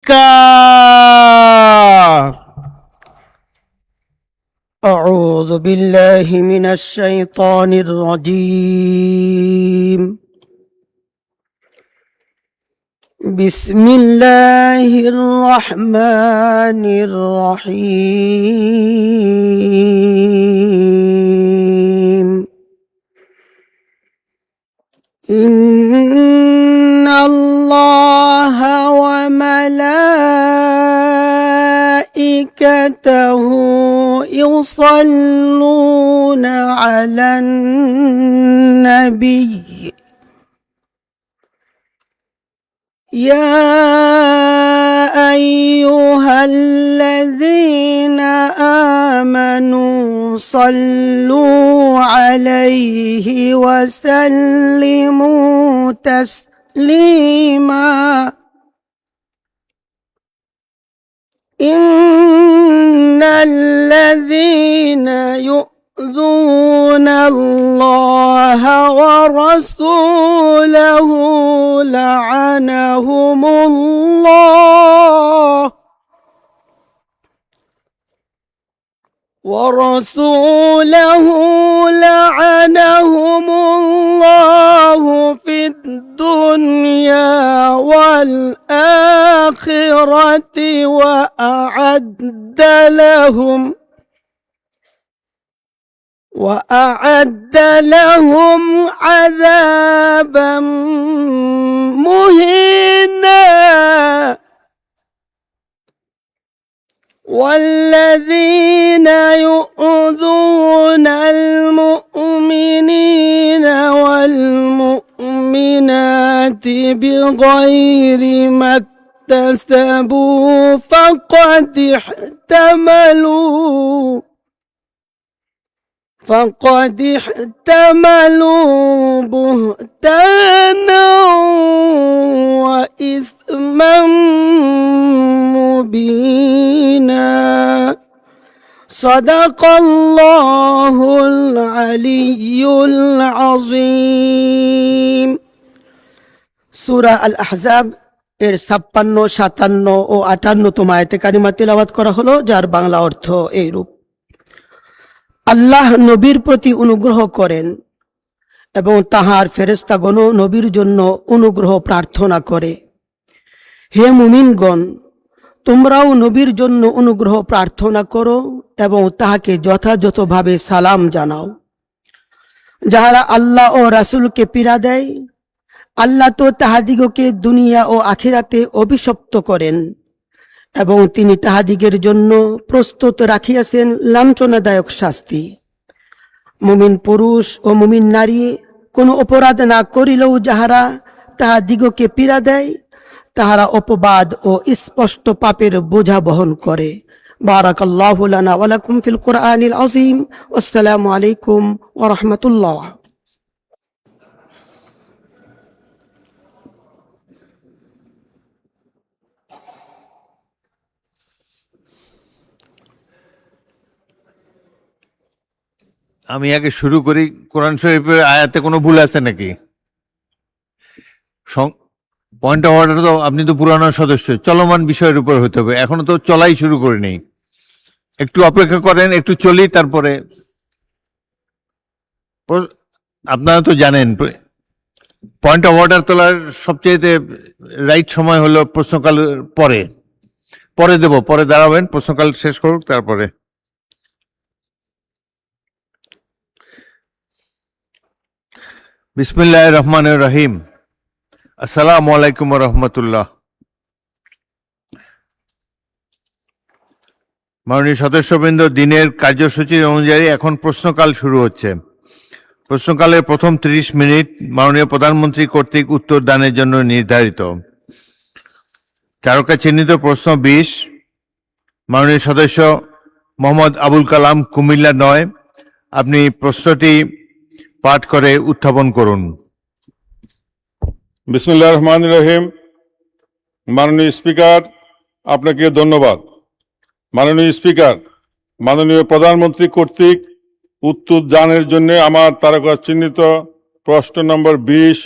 নমস্কার। أعوذ بالله من الشيطان الرجيم. بسم الله الرحمن الرحيم. إن الله وملائكته يصلون على النبي يا أيها الذين آمنوا صلوا عليه وسلموا تسليما. إن الذين يؤذون الله ورسوله لعنهم الله في الدنيا والآخرة وأعد لهم عذابا مهينا. والذين يؤذون المؤمنين والمؤمنات بغير ما اكتسبوا فقد احتملوا بهتانا وإثما مبينا. صدق الله العلي العظيم. সূরা আল আহজাব এর 56, 57 ও 58তম আয়াতে কারিমা তেলাওয়াত করা হলো, যার বাংলা অর্থ এইরূপ: আল্লাহ নবীর প্রতি অনুগ্রহ করেন এবং তাহার ফেরেশতাগণ নবীর জন্য অনুগ্রহ প্রার্থনা করে। হে মুমিনগণ, তোমরাও নবীর জন্য অনুগ্রহ প্রার্থনা করো এবং তাহাকে যথাযথভাবে সালাম জানাও। যাহারা আল্লাহ ও রাসূলকে পীড়া দেয়, আল্লাহ তো তাহাদিগকে দুনিয়া ও আখিরাতে অভিশপ্ত করেন এবং তিনি তাহাদিগের জন্য প্রস্তুত রাখিয়াছেন লাঞ্ছনাদায়ক শাস্তি। মুমিন পুরুষ ও মুমিন নারী কোনো অপরাধ না করিলেও যাহারা তাহাদিগকে পীড়া দেয়, তাহারা অপবাদ ও স্পষ্ট পাপের বোঝা বহন করে। বারাকাল্লাহু লানা ওয়া লাকুম ফিল কুরআনিল আযীম। আসসালামু আলাইকুম ওয়া রাহমাতুল্লাহ। আমি আগে শুরু করি। কোরআন শরীফের আয়াতে কোনো ভুল আছে নাকি? পয়েন্ট অফ অর্ডার তো আপনি তো পুরানো সদস্য, চলমান বিষয়ের উপর হতে হবে। এখনো তো চলাই শুরু করিনি, একটু অপেক্ষা করেন, একটু চলি, তারপরে। আপনারা তো জানেন পয়েন্ট অফ অর্ডার তোলার সবচেয়ে রাইট সময় হলো প্রশ্নকালের পরে দেব, পরে দাঁড়াবেন, প্রশ্নকাল শেষ করুক তারপরে। বিসমিল্লাহির রহমানির রহিম। আসসালামু আলাইকুম ওয়া রাহমাতুল্লাহ। মাননীয় সদস্যবৃন্দ, দিনের কার্যসূচি অনুযায়ী এখন প্রশ্নকাল শুরু হচ্ছে। প্রশ্নকালের প্রথম 30 মিনিট মাননীয় প্রধানমন্ত্রী কর্তৃক উত্তর দানের জন্য নির্ধারিত। তারকা চিহ্নিত প্রশ্ন 20, মাননীয় সদস্য মোহাম্মদ আবুল কালাম, কুমিল্লা 9, আপনি প্রশ্নটি পাঠ করে উত্থাপন করুন। বিসমিল্লাহির রহমানির রহিম। মাননীয় স্পিকার, আপনাকে ধন্যবাদ। মাননীয় স্পিকার, মাননীয় প্রধানমন্ত্রী কর্তৃক উত্তর দানের জন্য আমার তারকা চিহ্নিত প্রশ্ন নম্বর 20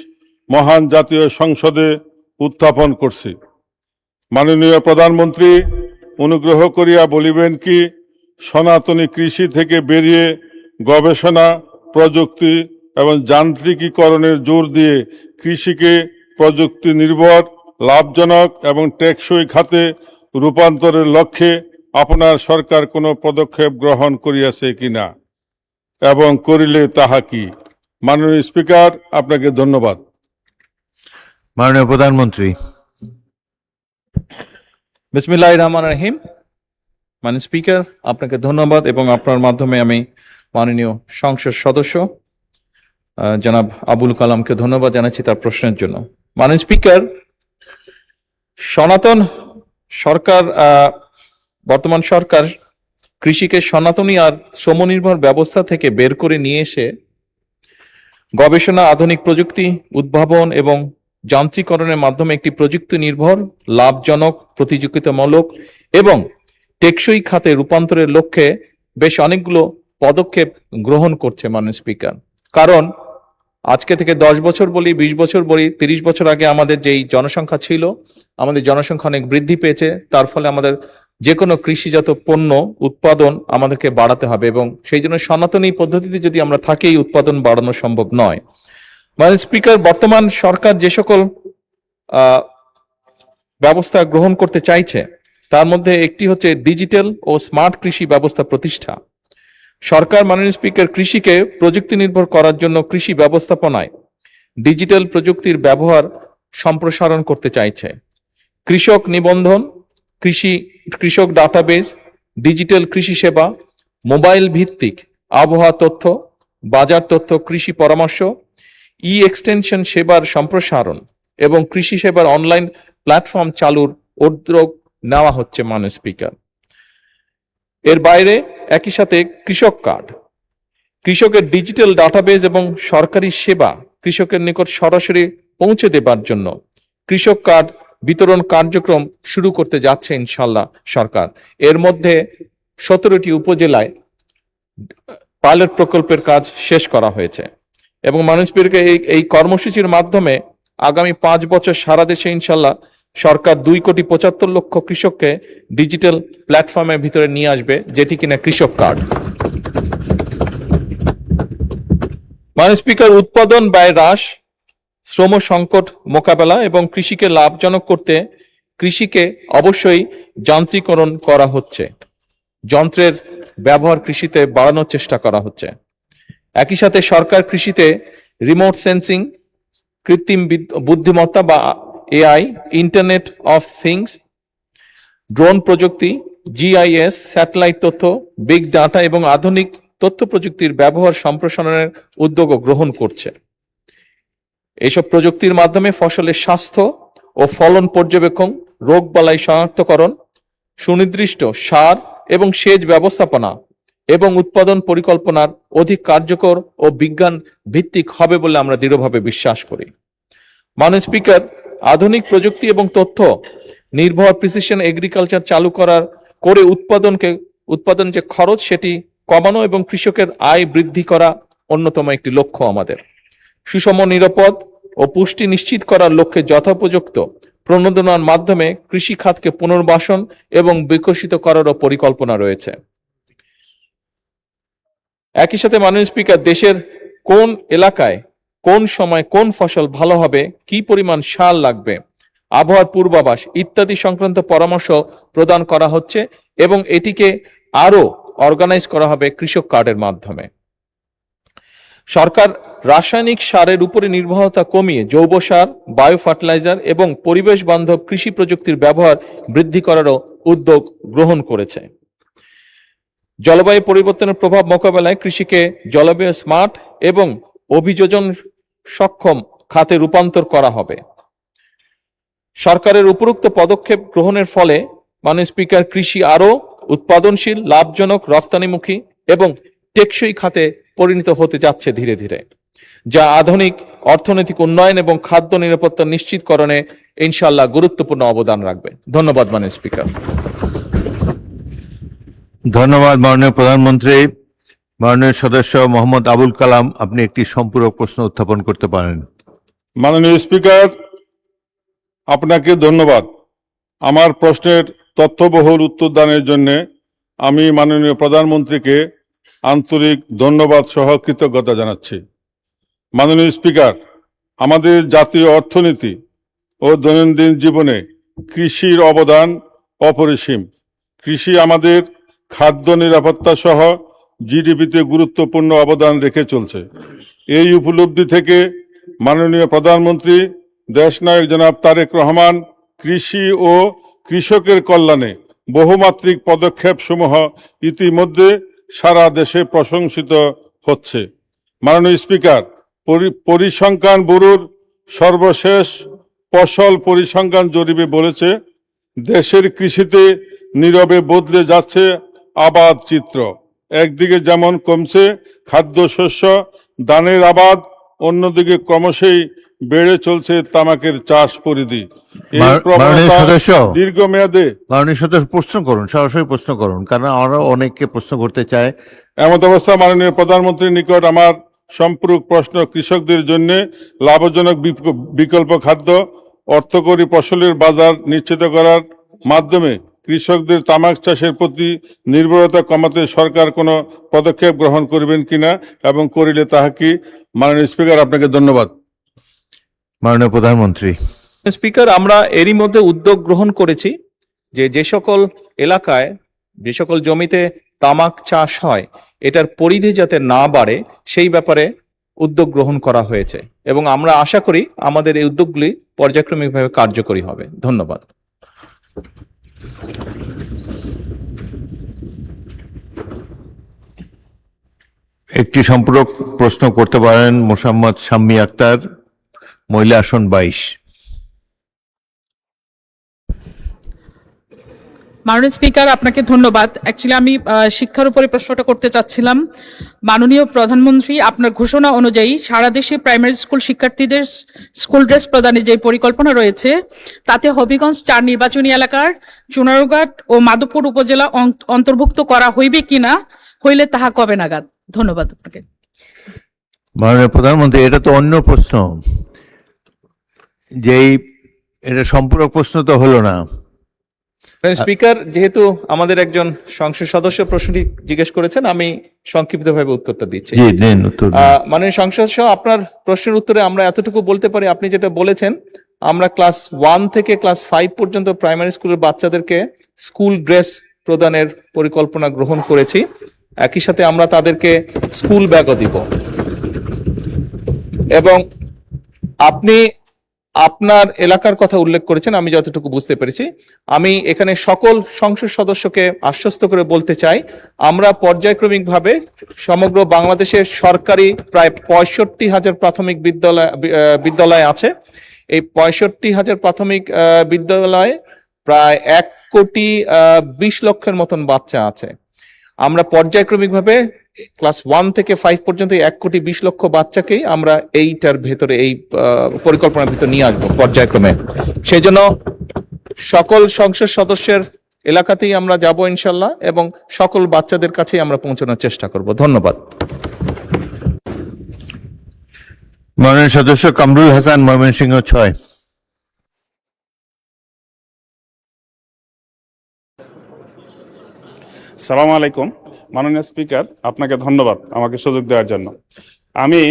মহান জাতীয় সংসদে উত্থাপন করছি। মাননীয় প্রধানমন্ত্রী অনুগ্রহ করিয়া বলিবেন কি সনাতনী কৃষি থেকে বেরিয়ে গবেষণা প্রযুক্তি এবং যান্ত্রিকীকরণের জোর দিয়ে কৃষিকে প্রযুক্তি নির্ভর লাভজনক এবং টেকসই খাতে রূপান্তরের লক্ষ্যে আপনার সরকার কোনো পদক্ষেপ গ্রহণ করিয়াছে কিনা এবং করিলে তাহা কি? মাননীয় স্পিকার, আপনাকে ধন্যবাদ। মাননীয় প্রধানমন্ত্রী। বিসমিল্লাহির রহমানির রহিম। মাননীয় স্পিকার, আপনাকে ধন্যবাদ এবং আপনার মাধ্যমে আমি মাননীয় সংসদ সদস্য জনাব আবুল কালামকে ধন্যবাদ জানাচ্ছি তার প্রশ্নের জন্য। মাননীয় স্পিকার, সনাতন সরকার বর্তমান সরকার কৃষিকে সনাতনী আর শ্রমনির্ভর ব্যবস্থা থেকে বের করে নিয়ে এসে গবেষণা, আধুনিক প্রযুক্তি, উদ্ভাবন এবং যান্ত্রিকরণের মাধ্যমে একটি প্রযুক্তি নির্ভর, লাভজনক, প্রতিযোগিতামূলক এবং টেকসই খাতে রূপান্তরের লক্ষ্যে বেশ অনেকগুলো পদক্ষেপ গ্রহণ করছে মাননীয় স্পিকার। কারণ আজকে থেকে 10 বছর বলি, 20 বছর বলি, 30 বছর আগে আমাদের যেই জনসংখ্যা ছিল, আমাদের জনসংখ্যা অনেক বৃদ্ধি পেয়েছে। তার ফলে আমাদের যে কোনো কৃষিজাত পণ্য উৎপাদন আমাদেরকে বাড়াতে হবে এবং সেই জন্য সনাতনী পদ্ধতিতে যদি আমরা থাকি এই উৎপাদন বাড়ানো সম্ভব নয়। মাননীয় স্পিকার, বর্তমান সরকার যে সকল ব্যবস্থা গ্রহণ করতে চাইছে তার মধ্যে একটি হচ্ছে ডিজিটাল ও স্মার্ট কৃষি ব্যবস্থা প্রতিষ্ঠা। সরকার মাননীয় স্পিকার কৃষিকে প্রযুক্তি নির্ভর করার জন্য কৃষি ব্যবস্থাপনায় ডিজিটাল প্রযুক্তির ব্যবহার সম্প্রসারণ করতে চাইছে। কৃষক নিবন্ধন, কৃষক ডাটাবেস, ডিজিটাল কৃষি সেবা, মোবাইল ভিত্তিক আবহাওয়া তথ্য, বাজার তথ্য, কৃষি পরামর্শ, এক্সটেনশন সেবার সম্প্রসারণ এবং কৃষি সেবার অনলাইন প্ল্যাটফর্ম চালুর উদ্যোগ নেওয়া হচ্ছে মাননীয় স্পিকার। এর বাইরে একই সাথে কৃষক কার্ড, কৃষকের ডিজিটাল ডাটাবেস এবং সরকারি সেবা কৃষকের নিকট সরাসরি পৌঁছে দেবার জন্য কৃষক কার্ড বিতরণ কার্যক্রম শুরু করতে যাচ্ছে ইনশাল্লাহ সরকার। এর মধ্যে 17টি উপজেলায় পাইলট প্রকল্পের কাজ শেষ করা হয়েছে এবং মাননীয় স্পিকার এই কর্মসূচির মাধ্যমে আগামী 5 বছর সারা দেশে ইনশাল্লাহ সরকার 2,75,00,000 কৃষককে ডিজিটাল প্ল্যাটফর্মের ভিতরে নিয়ে আসবে, যেটি কিনা কৃষক কার্ড। মাননীয় স্পিকার, উৎপাদন ব্যয় হ্রাস, শ্রম সংকট মোকাবেলা এবং কৃষিকে লাভজনক করতে কৃষিকে অবশ্যই যান্ত্রিকরণ করা হচ্ছে। যন্ত্রের ব্যবহার কৃষিতে বাড়ানোর চেষ্টা করা হচ্ছে। একই সাথে সরকার কৃষিতে রিমোট সেন্সিং, কৃত্রিম বুদ্ধিমত্তা বা AI, internet of things, drone প্রযুক্তি, জিআইএস, স্যাটেলাইট তথ্য, বিগ ডাটা এবং আধুনিক তথ্য প্রযুক্তির ব্যবহার সম্প্রসারণের উদ্যোগও গ্রহণ করছে। এইসব প্রযুক্তির মাধ্যমে ফসলের স্বাস্থ্য ও ফলন পর্যবেক্ষণ, রোগবালাই শনাক্তকরণ, সুনির্দিষ্ট সার এবং সেচ ব্যবস্থাপনা এবং উৎপাদন পরিকল্পনার অধিক কার্যকর ও বিজ্ঞান ভিত্তিক হবে বলে আমরা দৃঢ়ভাবে বিশ্বাস করি। মাননীয় স্পিকার, আধুনিক প্রযুক্তি এবং তথ্য নির্ভর প্রিসিশন এগ্রিকালচার চালু করে উৎপাদন যে খরচ সেটি কমানো এবং কৃষকের আয় বৃদ্ধি করা অন্যতম একটি লক্ষ্য আমাদের। সুষম, নিরাপদ ও পুষ্টি নিশ্চিত করার লক্ষ্যে যথোপযুক্ত প্রণোদনার মাধ্যমে কৃষি খাতকে পুনর্বাসন এবং বিকশিত করারও পরিকল্পনা রয়েছে। একই সাথে মাননীয় স্পিকার, দেশের কোন এলাকায় কোন সময় কোন ফসল ভালো হবে, কি পরিমাণ সার লাগবে, আবহাওয়ার পূর্বাভাস ইত্যাদি সংক্রান্ত পরামর্শ প্রদান করা হচ্ছে এবং এটিকে আরো অর্গানাইজ করা হবে কৃষক কার্ডের মাধ্যমে। সরকার রাসায়নিক সারের উপরে নির্ভরতা কমিয়ে জৈব সার, বায়ো ফার্টিলাইজার এবং পরিবেশ বান্ধব কৃষি প্রযুক্তির ব্যবহার বৃদ্ধি করারও উদ্যোগ গ্রহণ করেছে। জলবায়ু পরিবর্তনের প্রভাব মোকাবেলায় কৃষিকে জলবায়ু স্মার্ট এবং অভিযোজন সক্ষম খাতে রূপান্তর করা হবে। সরকারের উপরোক্ত পদক্ষেপ গ্রহণের ফলে মাননীয় স্পিকার, কৃষি আরো উৎপাদনশীল, লাভজনক, রফতানিমুখী এবং টেকসই খাতে পরিণত হতে যাচ্ছে ধীরে ধীরে, যা আধুনিক অর্থনৈতিক উন্নয়ন এবং খাদ্য নিরাপত্তা নিশ্চিতকরণে ইনশাআল্লাহ গুরুত্বপূর্ণ অবদান রাখবে। ধন্যবাদ মাননীয় স্পিকার। ধন্যবাদ মাননীয় প্রধানমন্ত্রী। মাননীয় সদস্য মোহাম্মদ আবুল কালাম, আপনি একটি সম্পূরক প্রশ্ন উত্থাপন করতে পারেন। মাননীয় স্পিকার, আপনাকে ধন্যবাদ। আমার প্রশ্নের তথ্যবহুল উত্তর দানের জন্য আমি মাননীয় প্রধানমন্ত্রীকে আন্তরিক ধন্যবাদ সহ কৃতজ্ঞতা জানাচ্ছি। মাননীয় স্পিকার, আমাদের জাতীয় অর্থনীতি ও দৈনন্দিন জীবনে কৃষির অবদান অপরিসীম। কৃষি আমাদের খাদ্য নিরাপত্তা সহ জিডিপিতে গুরুত্বপূর্ণ অবদান রেখে চলছে। এই উপলব্ধি থেকে মাননীয় প্রধানমন্ত্রী দেশনায়ক জনাব তারেক রহমান কৃষি ও কৃষকের কল্যাণে বহুমাত্রিক পদক্ষেপ সমূহ ইতিমধ্যে সারা দেশে প্রশংসিত হচ্ছে। মাননীয় স্পিকার, পরিসংখ্যান ব্যুরোর সর্বশেষ ফসল পরিসংখ্যান জরিপে বলেছে দেশের কৃষিতে নীরবে বদলে যাচ্ছে আবাদ চিত্র। একদিকে যেমন কমছে খাদ্যশস্য ধানের আবাদ, অন্যদিকে ক্রমশই বেড়ে চলছে তামাকের চাষ পরিধি। এই মাননীয় প্রবণতা সদস্য, দীর্ঘমেয়াদে মাননীয় সদস্য প্রশ্ন করুন, সরাসরি প্রশ্ন করুন, কারণ আমরা অনেককে প্রশ্ন করতে চায়। এমত অবস্থা মাননীয় প্রধানমন্ত্রীর নিকট আমার সম্পূরক প্রশ্ন, কৃষকদের জন্য লাভজনক বিকল্প খাদ্য অর্থকরী ফসলের বাজার নিশ্চিত করার মাধ্যমে কৃষকদের তামাক চাষের প্রতি নির্ভরতা কমাতে সরকার কোনো পদক্ষেপ গ্রহণ করবেন কিনা এবং করিলে তাহা কি? মাননীয় স্পিকার, আপনাকে ধন্যবাদ। মাননীয় প্রধানমন্ত্রী। স্পিকার, আমরা এরই মধ্যে উদ্যোগ গ্রহণ করেছি যে সকল এলাকায়, যে সকল জমিতে তামাক চাষ হয়, এটার পরিধি যাতে না বাড়ে সেই ব্যাপারে উদ্যোগ গ্রহণ করা হয়েছে এবং আমরা আশা করি আমাদের এই উদ্যোগগুলি পর্যায়ক্রমিকভাবে কার্যকরী হবে। ধন্যবাদ। একটি সম্পূরক প্রশ্ন করতে পারেন মোসাম্মদ শাম্মী আক্তার, মহিলা আসন 22। মাননীয় স্পিকার, আপনাকে ধন্যবাদ। অ্যাকচুয়ালি আমি শিক্ষার উপরে প্রশ্নটা করতে চাচ্ছিলাম। মাননীয় প্রধানমন্ত্রী, আপনার ঘোষণা অনুযায়ী সারা দেশে প্রাইমারি স্কুল শিক্ষার্থীদের স্কুল ড্রেস প্রদানের যে পরিকল্পনা রয়েছে, তাতে হবিগঞ্জ 4 নির্বাচনী এলাকার চুনারুঘাট ও মাধবপুর উপজেলা অন্তর্ভুক্ত করা হইবে কিনা, হইলে তাহা কবে নাগাদ? ধন্যবাদ আপনাকে। মাননীয় প্রধানমন্ত্রী, এটা তো অন্য প্রশ্ন, যেই এটা সম্পূরক প্রশ্ন তো হলো না। স্পিকার, যেহেতু আমাদের একজন সংসদ সদস্য প্রশ্নটি জিজ্ঞেস করেছেন, আমি সংক্ষিপ্তভাবে উত্তরটা দিচ্ছি। জি, দিন উত্তর দিন। মাননীয় সংসদ সহ আপনার প্রশ্নের উত্তরে আমরা এতটুকু বলতে পারি, আপনি যেটা বলেছেন, আমরা ক্লাস 1 থেকে ক্লাস 5 পর্যন্ত প্রাইমারি স্কুলের বাচ্চাদেরকে স্কুল ড্রেস প্রদানের পরিকল্পনা গ্রহণ করেছি। একই সাথে আমরা তাদেরকে স্কুল ব্যাগও দিব। এবং আপনি আপনার এলাকার কথা উল্লেখ করেছেন, আমি যতটুকু বুঝতে পেরেছি। আমি এখানে সকল সংসদ সদস্যকে আশ্বস্ত করে বলতে চাই, আমরা পর্যায়ক্রমিকভাবে সমগ্র বাংলাদেশের সরকারি প্রায় 65,000 প্রাথমিক বিদ্যালয় আছে। এই 65,000 প্রাথমিক বিদ্যালয়ে প্রায় 1,20,00,000 মতন বাচ্চা আছে। আমরা পর্যায়ক্রমিকভাবে ক্লাস 1 থেকে 5 পর্যন্ত 1,20,00,000 বাচ্চাকেই আমরা এইটার ভেতরে, এই পরিকল্পনার ভিতরে নিয়ে আসবো পর্যায়ক্রমে। সেই জন্য সকল সংসদ সদস্যের এলাকাতেই আমরা যাব ইনশাল্লাহ, এবং সকল বাচ্চাদের কাছেই আমরা পৌঁছানোর চেষ্টা করব। ধন্যবাদ। মাননীয় সদস্য কামরুল হাসান, ময়মনসিংহ 6। সালাম আলাইকুম। মাননীয় স্পিকার, আপনাকে ধন্যবাদ আমাকে সুযোগ দেওয়ার জন্য। আমি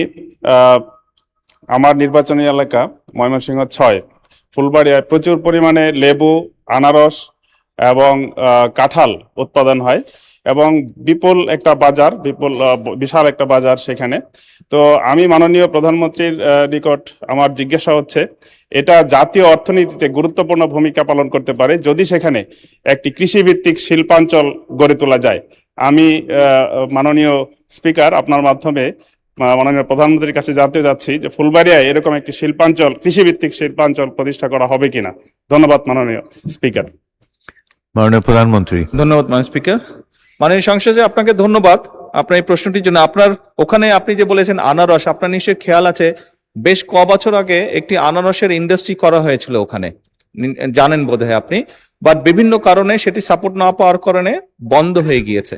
আমার নির্বাচনী এলাকা ময়মনসিংহ 6 ফুলবাড়িয়ায় প্রচুর পরিমাণে লেবু, আনারস এবং কাঁঠাল উৎপাদন হয় এবং বিশাল একটা বাজার সেখানে। তো আমি মাননীয় প্রধানমন্ত্রীর নিকট আমার জিজ্ঞাসা হচ্ছে, এটা জাতীয় অর্থনীতিতে গুরুত্বপূর্ণ ভূমিকা পালন করতে পারে যদি সেখানে একটি কৃষিভিত্তিক শিল্পাঞ্চল গড়ে তোলা যায়। আমি মাননীয় স্পিকার, আপনার মাধ্যমে মাননীয় প্রধানমন্ত্রীর কাছে জানতে যাচ্ছি যে ফুলবাড়িয়ায় এরকম একটি শিল্পাঞ্চল, কৃষিভিত্তিক শিল্পাঞ্চল প্রতিষ্ঠা করা হবে কিনা। ধন্যবাদ মাননীয় স্পিকার। মাননীয় প্রধানমন্ত্রী। ধন্যবাদ মাননীয় স্পিকার। মাননীয় সংসদে আপনাকে ধন্যবাদ আপনার এই প্রশ্নটির জন্য। আপনার ওখানে আপনি যে বলেছেন আনারস, আপনার নিশ্চয়ই খেয়াল আছে বেশ বছর আগে একটি আনারসের ইন্ডাস্ট্রি করা হয়েছিল ওখানে, জানেন বোধহয় আপনি। বাট বিভিন্ন কারণে সেটি সাপোর্ট না পাওয়ার কারণে বন্ধ হয়ে গিয়েছে।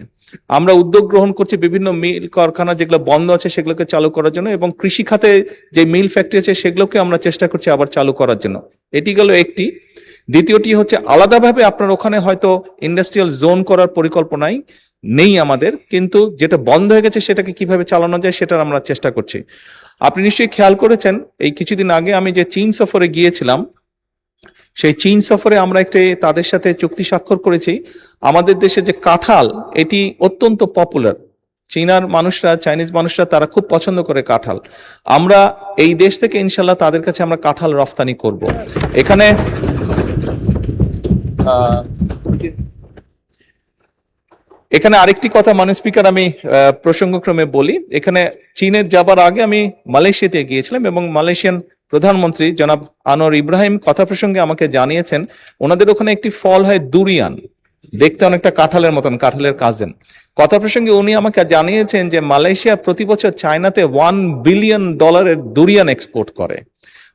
আমরা উদ্যোগ গ্রহণ করছি বিভিন্ন মিল কারখানা যেগুলো বন্ধ আছে সেগুলোকে চালু করার জন্য, এবং কৃষি খাতে যে মিল ফ্যাক্টরি আছে সেগুলোকে আমরা চেষ্টা করছি আবার চালু করার জন্য। এটি গেল একটি। দ্বিতীয়টি হচ্ছে আলাদাভাবে আপনার ওখানে হয়তো ইন্ডাস্ট্রিয়াল জোন করার পরিকল্পনাই নেই আমাদের, কিন্তু যেটা বন্ধ হয়ে গেছে সেটাকে কিভাবে চালানো যায় সেটার আমরা চেষ্টা করছি। আপনি নিশ্চয়ই খেয়াল করেছেন এই কিছুদিন আগে আমি যে চীন সফরে গিয়েছিলাম, সেই চীন সফরে আমরা একটি তাদের সাথে চুক্তি স্বাক্ষর করেছি। আমাদের দেশে যে কাঁঠাল, এটি অত্যন্ত পপুলার। চীনার মানুষরা, চাইনিজ মানুষরা তারা খুব পছন্দ করে কাঁঠাল। আমরা এই দেশ থেকে ইনশাল্লাহ তাদের কাছে আমরা কাঁঠাল রফতানি করব। এখানে এখানে আরেকটি কথা মাননীয় স্পিকার আমি প্রসঙ্গক্রমে বলি। এখানে চীনে যাবার আগে আমি মালয়েশিয়াতে গিয়েছিলাম এবং মালয়েশিয়ান প্রধানমন্ত্রী জনাব আনোয়ার ইব্রাহিম কথা প্রসঙ্গে আমাকে জানিয়েছেন ওনাদের ওখানে একটি ফল হয় দুরিয়ান, দেখতে অনেকটা কাঁঠালের মতন, কাঁঠালের কাজিন। কথা প্রসঙ্গে উনি আমাকে জানিয়েছেন যে মালয়েশিয়া প্রতি বছর চায়নাতে $1 বিলিয়ন দুরিয়ান এক্সপোর্ট করে।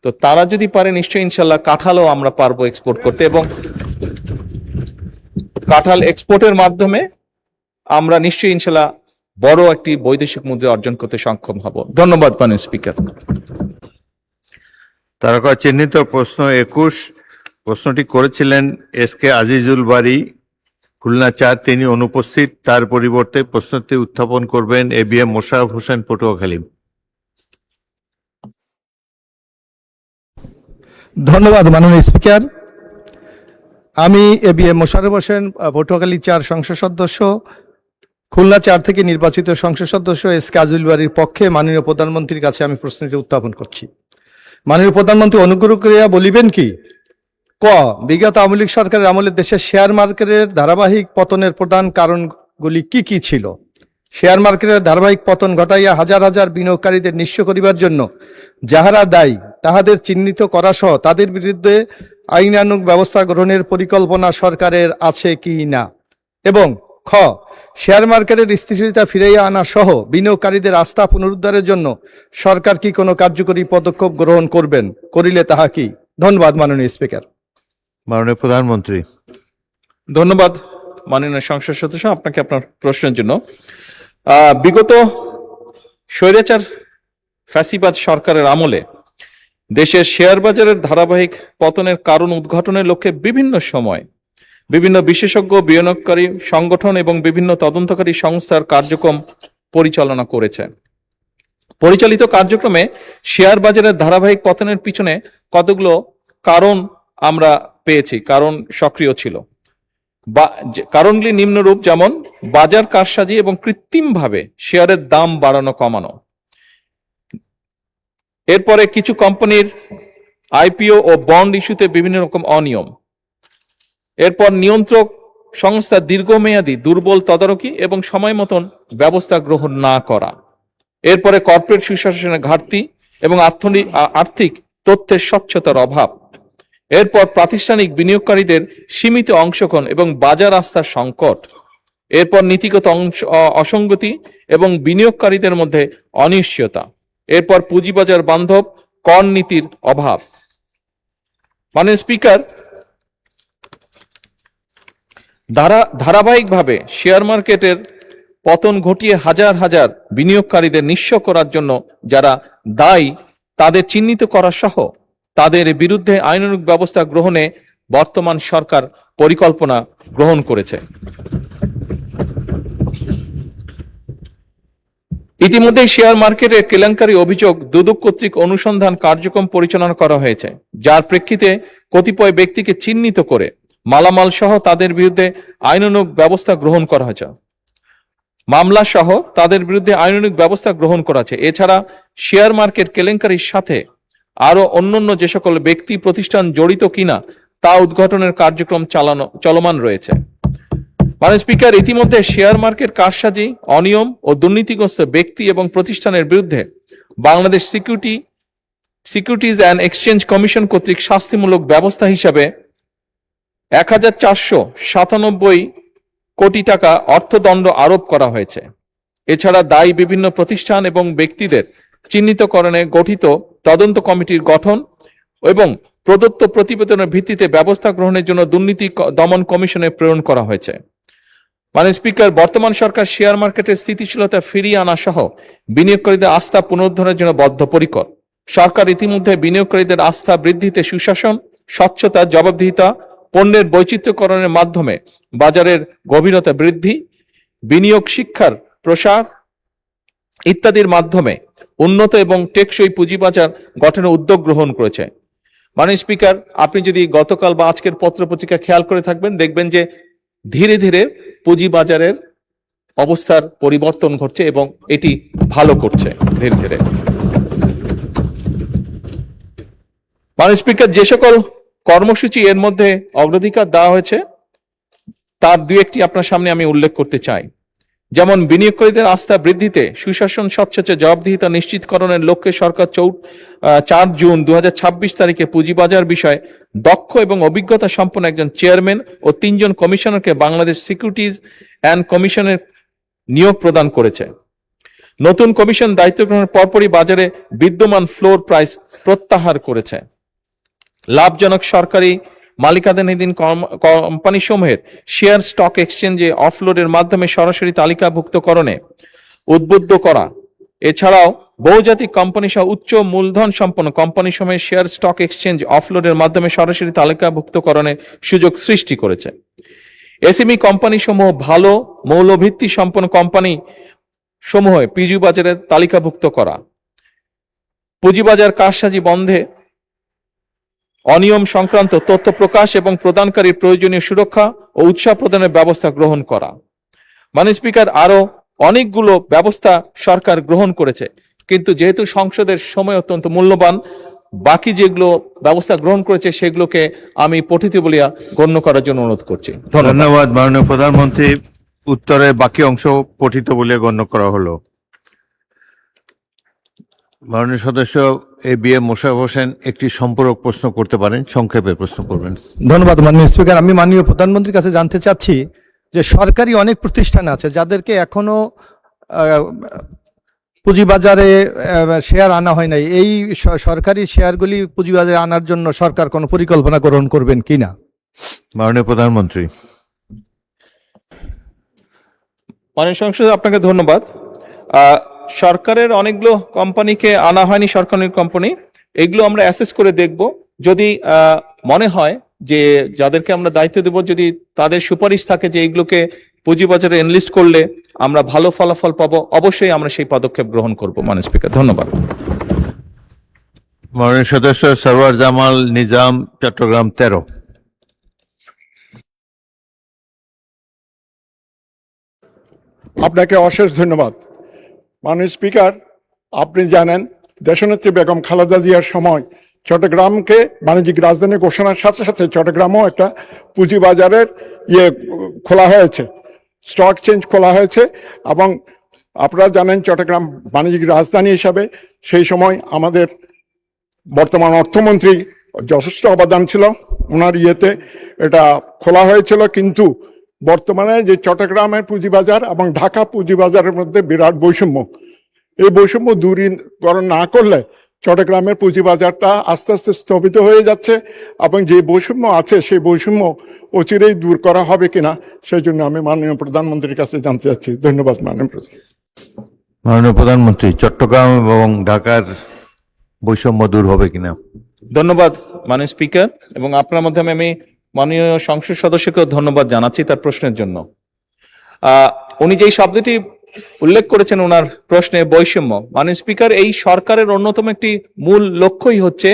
তো তারা যদি পারে নিশ্চয়ই ইনশাল্লাহ কাঁঠালও আমরা পারবো এক্সপোর্ট করতে, এবং কাঁঠাল এক্সপোর্টের মাধ্যমে আমরা নিশ্চয়ই ইনশাল্লাহ বড় একটি বৈদেশিক মুদ্রা অর্জন করতে সক্ষম হব। ধন্যবাদ মাননীয় স্পিকার। তারকা চিহ্নিত প্রশ্ন 21, প্রশ্নটি করেছিলেন এসকে আজিজুল বারী, খুলনা 4। তিনি অনুপস্থিত। তার পরিবর্তে প্রশ্নটি উত্থাপন করবেন ABM মোশাররফ হোসেন, পটুয়াখালী। ধন্যবাদ মাননীয় স্পিকার। আমি ABM মোশাররফ হোসেন, পটুয়াখালী 4 সংসদ সদস্য, খুলনা 4 থেকে নির্বাচিত সংসদ সদস্য এসকে আজিজুল বারীর পক্ষে মাননীয় প্রধানমন্ত্রীর কাছে আমি প্রশ্নটি উত্থাপন করছি। মাননীয় প্রধানমন্ত্রী অনুগ্রহ করিয়া বলিবেন কি, ক, বিগত আওয়ামী লীগ সরকারের আমলে দেশের শেয়ার মার্কেটের ধারাবাহিক পতনের প্রধান কারণগুলি কি কি ছিল? শেয়ার মার্কেটের ধারাবাহিক পতন ঘটাইয়া হাজার হাজার বিনিয়োগকারীদের নিঃস্ব করিবার জন্য যাহারা দায়ী তাহাদের চিহ্নিত করা সহ তাদের বিরুদ্ধে আইনানুগ ব্যবস্থা গ্রহণের পরিকল্পনা সরকারের আছে কি না? এবং খ, শেয়ার মার্কেটের স্থিতিশীলতা ফিরাইয়া আনা সহ বিনিয়োগকারীদের আস্থা পুনরুদ্ধারের জন্য সরকার কি কোনো কার্যকরী পদক্ষেপ গ্রহণ করবেন? করিলে তাহা কি? ধন্যবাদ মাননীয় স্পিকার। মাননীয় প্রধানমন্ত্রী। ধন্যবাদ মাননীয় সংসদ সদস্য আপনাকে আপনার প্রশ্নের জন্য। বিগত স্বৈরাচার ফ্যাসিবাদ সরকারের আমলে দেশের শেয়ার বাজারের ধারাবাহিক পতনের কারণ উদ্ঘাটনের লক্ষ্যে বিভিন্ন সময় বিভিন্ন বিশেষজ্ঞ, বিনিয়োগকারী সংগঠন এবং বিভিন্ন তদন্তকারী সংস্থার কার্যক্রম পরিচালনা করেছে। পরিচালিত কার্যক্রমে শেয়ার বাজারের ধারাবাহিক পতনের পিছনে কতগুলো কারণ আমরা পেয়েছি, কারণ সক্রিয় ছিল। কারণগুলি নিম্নরূপ, যেমন বাজার কারসাজি এবং কৃত্রিমভাবে শেয়ারের দাম বাড়ানো কমানো। এরপরে কিছু কোম্পানির IPO ও বন্ড ইস্যুতে বিভিন্ন রকম অনিয়ম। এরপর নিয়ন্ত্রক সংস্থা দীর্ঘমেয়াদী দুর্বল তদারকি এবং সময় মতন ব্যবস্থা গ্রহণ না করা। এরপরে কর্পোরেট সুশাসনের ঘাটতি এবং আর্থিক তথ্যের স্বচ্ছতার অভাব। এরপর প্রাতিষ্ঠানিক বিনিয়োগকারীদের সীমিত অংশগ্রহণ এবং বাজার আস্থার সংকট। এরপর নীতিগত অসঙ্গতি এবং বিনিয়োগকারীদের মধ্যে অনিশ্চয়তা। এরপর পুঁজিবাজার বান্ধব কর নীতির অভাব। মাননীয় স্পিকার, ধারাবাহিকভাবে শেয়ার মার্কেটের পতন ঘটিয়ে হাজার হাজার বিনিয়োগকারীদের নিঃস্ব করার জন্য যারা দায়ী তাদের চিহ্নিত করা সহ তাদের বিরুদ্ধে আইনানুগ ব্যবস্থা গ্রহণে বর্তমান সরকার পরিকল্পনা গ্রহণ করেছে। ইতিমধ্যে শেয়ার মার্কেটের কেলেঙ্কারি অভিযোগ দুদক কর্তৃক অনুসন্ধান কার্যক্রম পরিচালনা করা হয়েছে, যার প্রেক্ষিতে কতিপয় ব্যক্তিকে চিহ্নিত করে মালামাল সহ তাদের বিরুদ্ধে আইনানুগ ব্যবস্থা গ্রহণ করা হয়েছে। মামলা সহ তাদের বিরুদ্ধে আইনানুগ ব্যবস্থা গ্রহণ করা হয়েছে। এছাড়া শেয়ার মার্কেট কেলেঙ্কারির সাথে আরো অন্যান্য যে সকল ব্যক্তি প্রতিষ্ঠান জড়িত কিনা তা উদ্ঘাটনের কার্যক্রম চলমান রয়েছে। মাননীয় স্পিকার, ইতিমধ্যে শেয়ার মার্কেট কারসাজি, অনিয়ম ও দুর্নীতিগ্রস্ত ব্যক্তি এবং প্রতিষ্ঠানের বিরুদ্ধে Bangladesh securities and exchange commission কর্তৃক শাস্তিমূলক ব্যবস্থা হিসাবে 1497 কোটি টাকা অর্থদণ্ড আরোপ করা হয়েছে। এছাড়া দায়ী বিভিন্ন প্রতিষ্ঠান এবং ব্যক্তিদের চিহ্নিতকরণে গঠিত তদন্ত কমিটির গঠন এবং প্রদত্ত প্রতিবেদনের ভিত্তিতে ব্যবস্থা গ্রহণের জন্য দুর্নীতি দমন কমিশনে প্রেরণ করা হয়েছে। মাননীয় স্পিকার, বর্তমান সরকার শেয়ার মার্কেটের স্থিতিশীলতা ফিরিয়ে আনা সহ বিনিয়োগকারীদের আস্থা পুনরুদ্ধারের জন্য বদ্ধপরিকর। সরকার ইতিমধ্যে বিনিয়োগকারীদের আস্থা বৃদ্ধিতে সুশাসন স্বচ্ছতা, জবাবদিহিতা, পণ্যের বৈচিত্র্যকরণের মাধ্যমে বাজারের গভীরতা বৃদ্ধি, বিনিয়োগ, শিক্ষার প্রসার ইত্যাদির মাধ্যমে উন্নত এবং টেকসই পুঁজিবাজার গঠনের উদ্যোগ গ্রহণ করেছে। মাননীয় স্পিকার, আপনি যদি গতকাল বা আজকের পত্রপত্রিকা খেয়াল করে থাকবেন, দেখবেন যে ধীরে ধীরে পুঁজিবাজারের অবস্থার পরিবর্তন ঘটছে এবং এটি ভালো করছে ধীরে ধীরে। মাননীয় স্পিকার, যে সকল কর্মসূচি এর মধ্যে অগ্রাধিকার দেওয়া হয়েছে তার দুই একটি আপনার সামনে আমি উল্লেখ করতে চাই। যেমন বিনিয়োগকারীদের আস্থা বৃদ্ধিতে সুশাসন, স্বচ্ছতা, জবাবদিহিতা নিশ্চিতকরণের লক্ষ্যে সরকার 4 জুন 2026 তারিখে পুঁজিবাজার বিষয়ে দক্ষ এবং অভিজ্ঞতা সম্পন্ন একজন চেয়ারম্যান ও 3 জন কমিশনারকে বাংলাদেশ সিকিউরিটিজ অ্যান্ড কমিশনের নিয়োগ প্রদান করেছে। নতুন কমিশন দায়িত্ব গ্রহণের পরপরই বাজারে বিদ্যমান ফ্লোর প্রাইস প্রত্যাহার করেছে। লাভজনক সরকারি মালিকানাধীন কোম্পানি সমূহের শেয়ার স্টক এক্সচেঞ্জে অফলোডের মাধ্যমে সরাসরি তালিকাভুক্তকরণে উদ্বুদ্ধ করা, এছাড়াও বহুজাতিক কোম্পানি সহ উচ্চ মূলধন সম্পন্ন কোম্পানি সমূহের শেয়ার স্টক এক্সচেঞ্জ অফলোডের মাধ্যমে সরাসরি তালিকাভুক্তকরণের সুযোগ সৃষ্টি করেছে। এসএমই কোম্পানি সমূহ ভালো মৌলভিত্তি সম্পন্ন কোম্পানি সমূহ পুঁজিবাজারে তালিকাভুক্ত করা, পুঁজিবাজার কারসাজি বন্ধে অনিয়ম সংক্রান্ত তথ্য প্রকাশ এবং প্রদানকারীর প্রয়োজনীয় সুরক্ষা ও উৎসাহ প্রদানের ব্যবস্থা গ্রহণ করা। মাননীয় স্পিকার, আরো অনেকগুলো ব্যবস্থা সরকার গ্রহণ করেছে, কিন্তু যেহেতু সংসদের সময় অত্যন্ত মূল্যবান, বাকি যেগুলো ব্যবস্থা গ্রহণ করেছে সেগুলোকে আমি পঠিত বলিয়া গণ্য করার জন্য অনুরোধ করছি। ধন্যবাদ মাননীয় প্রধানমন্ত্রী। উত্তরে বাকি অংশ পঠিত বলে গণ্য করা হলো। মাননীয় সদস্য এবিএম মোশাররফ হোসেন একটি সম্পূরক প্রশ্ন করতে পারেন, সংক্ষেপে প্রশ্ন করবেন। ধন্যবাদ মাননীয় স্পিকার। আমি মাননীয় প্রধানমন্ত্রীর কাছে জানতে চাচ্ছি যে সরকারি অনেক প্রতিষ্ঠান আছে যাদেরকে এখনো পুঁজিবাজারে শেয়ার আনা হয় নাই। এই সরকারি শেয়ারগুলি পুঁজিবাজারে আনার জন্য সরকার কোনো পরিকল্পনা গ্রহণ করবেন কিনা? মাননীয় প্রধানমন্ত্রী। মাননীয় সংসদ, আপনাকে ধন্যবাদ। সরকারের অনেকগুলো কোম্পানিকে আনা হয়নি, সরকারি কোম্পানি, এগুলো আমরা অ্যাসেস করে দেখব। যদি মনে হয় যে যাদেরকে আমরা দায়িত্ব দেব, যদি তাদের সুপারিশ থাকে যে এইগুলোকে পুঁজিবাজারে এনলিস্ট করলে আমরা ভালো ফলাফল পাবো, অবশ্যই আমরা সেই পদক্ষেপ গ্রহণ করব। মাননীয় স্পিকার, ধন্যবাদ। মাননীয় সদস্য সরওয়ার জামাল নিজাম, চট্টগ্রাম 13। আপনাকে অশেষ ধন্যবাদ। মাননীয় স্পিকার, আপনি জানেন দেশনেত্রী বেগম খালেদা জিয়ার সময় চট্টগ্রামকে বাণিজ্যিক রাজধানী ঘোষণার সাথে সাথে চট্টগ্রামও একটা পুঁজিবাজারের খোলা হয়েছে, স্টক এক্সচেঞ্জ খোলা হয়েছে। এবং আপনারা জানেন চট্টগ্রাম বাণিজ্যিক রাজধানী হিসাবে সেই সময় আমাদের বর্তমান অর্থমন্ত্রী যথেষ্ট অবদান ছিল, ওনার এটা খোলা হয়েছিল। কিন্তু বর্তমানে যে চট্টগ্রামের পুঁজিবাজার এবং ঢাকা পুঁজিবাজারের মধ্যে বিরাট বৈষম্য, এই বৈষম্য দূরীকরণ না করলে চট্টগ্রামের পুঁজিবাজারটা আস্তে আস্তে স্থগিত হয়ে যাচ্ছে এবং যে বৈষম্য আছে সেই বৈষম্য অচিরেই দূর করা হবে কিনা সেই জন্য আমি মাননীয় প্রধানমন্ত্রীর কাছে জানতে চাচ্ছি। ধন্যবাদ মাননীয় মাননীয় প্রধানমন্ত্রী, চট্টগ্রাম এবং ঢাকার বৈষম্য দূর হবে কিনা? ধন্যবাদ মাননীয় স্পিকার, এবং আপনার মাধ্যমে আমি মাননীয় সংসদ সদস্যকে ধন্যবাদ জানাচ্ছি তার প্রশ্নের জন্য। উনি যেই শব্দটি উল্লেখ করেছেন ওনার প্রশ্নে, বৈষম্য, মাননীয় স্পিকার, এই সরকারের অন্যতম একটি মূল লক্ষ্যই হচ্ছে